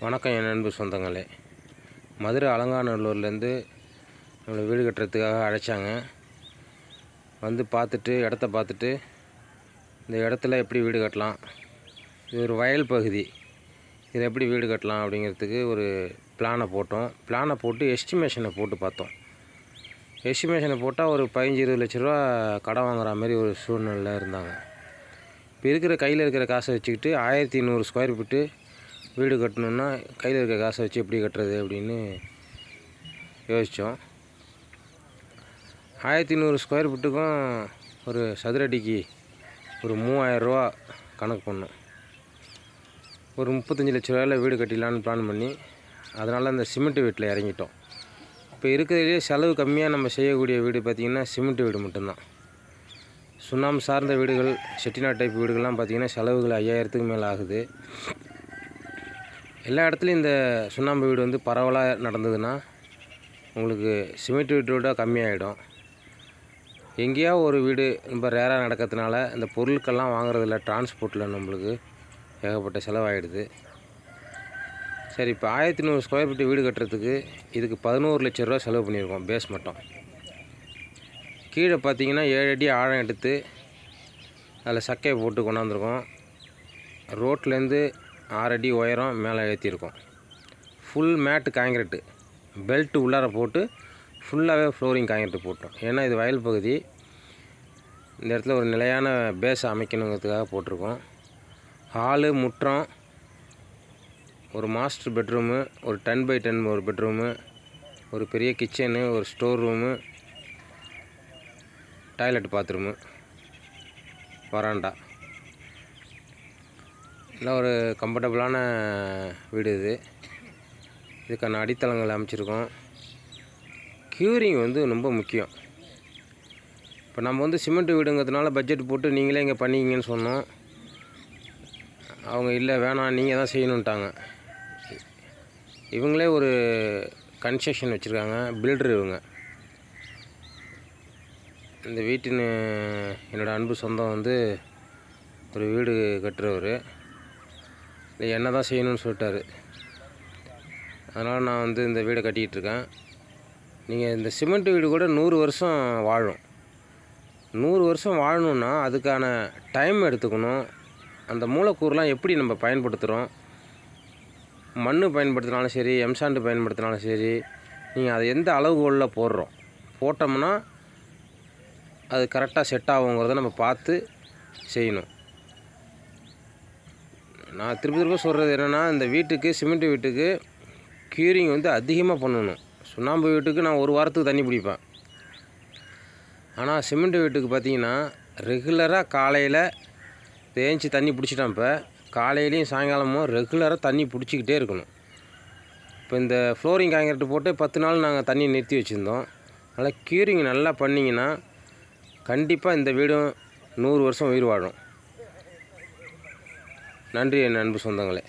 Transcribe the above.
வணக்கம் என் அன்பு சொந்தங்களே. மதுரை அலங்காநல்லூர்லேருந்து நம்மளை வீடு கட்டுறதுக்காக அழைச்சாங்க. வந்து பார்த்துட்டு இடத்த பார்த்துட்டு இந்த இடத்துல எப்படி வீடு கட்டலாம், இது ஒரு வயல் பகுதி, இதில் எப்படி வீடு கட்டலாம் அப்படிங்கிறதுக்கு ஒரு பிளானை போட்டு எஸ்டிமேஷனை போட்டு பார்த்தோம். எஸ்டிமேஷனை போட்டால் ஒரு 15-20 லட்ச ரூபா கடன் வாங்குற மாதிரி ஒரு சூழ்நிலையில் இருந்தாங்க. இப்போ கையில் இருக்கிற காசை வச்சுக்கிட்டு 1100 ஸ்கொயர் ஃபீட்டு வீடு கட்டணுன்னா கையில் இருக்கிற காசை வச்சு எப்படி கட்டுறது அப்படின்னு யோசித்தோம். 1100 ஸ்கொயர் ஃபீட்டுக்கும் ஒரு சதுரடிக்கு ஒரு 3000 ரூபா கணக்கு பண்ணோம். ஒரு 35 லட்ச ரூபாயில் வீடு கட்டிடலான்னு பிளான் பண்ணி அதனால் அந்த சிமெண்ட் வீட்டில் இறங்கிட்டோம். இப்போ இருக்கிறதுலே செலவு கம்மியாக நம்ம செய்யக்கூடிய வீடு பார்த்திங்கன்னா சிமெண்ட் வீடு மட்டும்தான். சுண்ணாம்பு சார்ந்த வீடுகள், செட்டிநாடு டைப் வீடுகள்லாம் பார்த்திங்கன்னா செலவுகள் 5000க்கு மேலே ஆகுது. எல்லா இடத்துலையும் இந்த சுண்ணாம்பு வீடு வந்து பரவலாக நடந்ததுன்னா உங்களுக்கு சிமெண்ட் வீட்டோட கம்மியாகிடும். எங்கேயா ஒரு வீடு ரொம்ப ரேராக நடக்கிறதுனால இந்த பொருட்கள்லாம் வாங்குறதில்ல, டிரான்ஸ்போர்ட்டில் நம்மளுக்கு ஏகப்பட்ட செலவாகிடுது. சரி, இப்போ 1100 ஸ்கொயர் ஃபீட்டு வீடு கட்டுறதுக்கு இதுக்கு 11 லட்ச ரூபா செலவு பண்ணியிருக்கோம். பேஸ் மட்டும் கீழே பார்த்திங்கன்னா 7 அடி ஆழம் எடுத்து அதில் சக்கையை போட்டு கொண்டாந்துருக்கோம். ரோட்லேருந்து 6 அடி உயரம் மேலே ஏற்றிருக்கோம். ஃபுல் மேட்டு காங்கிரீட்டு பெல்ட்டு உள்ளார போட்டு ஃபுல்லாகவே ஃப்ளோரிங் காங்கிரீட்டு போட்டோம். ஏன்னா இது வயல் பகுதி, இந்த இடத்துல ஒரு நிலையான பேஸை அமைக்கணுங்கிறதுக்காக போட்டிருக்கோம். ஹாலு, முற்றம், ஒரு மாஸ்டர் பெட்ரூமு, ஒரு 10x10 ஒரு பெட்ரூமு, ஒரு பெரிய கிச்சனு, ஒரு ஸ்டோர் ரூமு, டாய்லெட் பாத்ரூமு, வராண்டா, இல்லை ஒரு கம்ஃபர்டபுளான வீடு இது. இதுக்கான அடித்தளங்கள் அமைச்சிருக்கோம். க்யூரிங் வந்து ரொம்ப முக்கியம். இப்போ நம்ம வந்து சிமெண்ட் வீடுங்கிறதுனால பட்ஜெட் போட்டு நீங்களே இங்கே பண்ணிக்கிங்கன்னு சொன்னோம். அவங்க இல்லை வேணாம் நீங்கள் தான் செய்யணுன்ட்டாங்க. இவங்களே ஒரு கன்ஸ்ட்ரக்ஷன் வச்சுருக்காங்க, பில்டர் இவங்க. இந்த வீட்டின் என்னோடய அன்பு சொந்தம் வந்து ஒரு வீடு கட்டுறவர். இல்லை என்ன தான் செய்யணும்னு சொல்லிட்டாரு. அதனால் நான் வந்து இந்த வீடை கட்டிகிட்ருக்கேன். நீங்கள் இந்த சிமெண்ட் வீடு கூட 100 வருஷம் வாழும். 100 வருஷம் வாழணுன்னா அதுக்கான டைம் எடுத்துக்கணும். அந்த மூலக்கூறுலாம் எப்படி நம்ம பயன்படுத்துகிறோம், மண் பயன்படுத்தினாலும் சரி, எம்சாண்டு பயன்படுத்தினாலும் சரி, நீங்கள் அதை எந்த அளவுகோலில் போட்டோம்னா அது கரெக்டாக செட் ஆகுங்கிறத நம்ம பார்த்து செய்யணும். நான் திரும்ப சொல்கிறது என்னென்னா, இந்த வீட்டுக்கு சிமெண்ட் வீட்டுக்கு க்யூரிங் வந்து அதிகமாக பண்ணணும். சுண்ணாம்பு வீட்டுக்கு நான் 1 வாரத்துக்கு தண்ணி பிடிப்பேன். ஆனால் சிமெண்ட் வீட்டுக்கு பார்த்திங்கன்னா ரெகுலராக காலையில் தேய்ச்சி தண்ணி பிடிச்சிட்டேன். இப்போ காலையிலையும் சாயங்காலமும் ரெகுலராக தண்ணி பிடிச்சிக்கிட்டே இருக்கணும். இப்போ இந்த ஃப்ளோரிங் காங்கிரீட்டு போட்டு 10 நாள் நாங்கள் தண்ணி நிறுத்தி வச்சுருந்தோம். அதனால் க்யூரிங் நல்லா பண்ணிங்கன்னா கண்டிப்பாக இந்த வீடும் 100 வருஷம் உயிர் வாழும். நன்றி என் அன்பு சொந்தங்களே.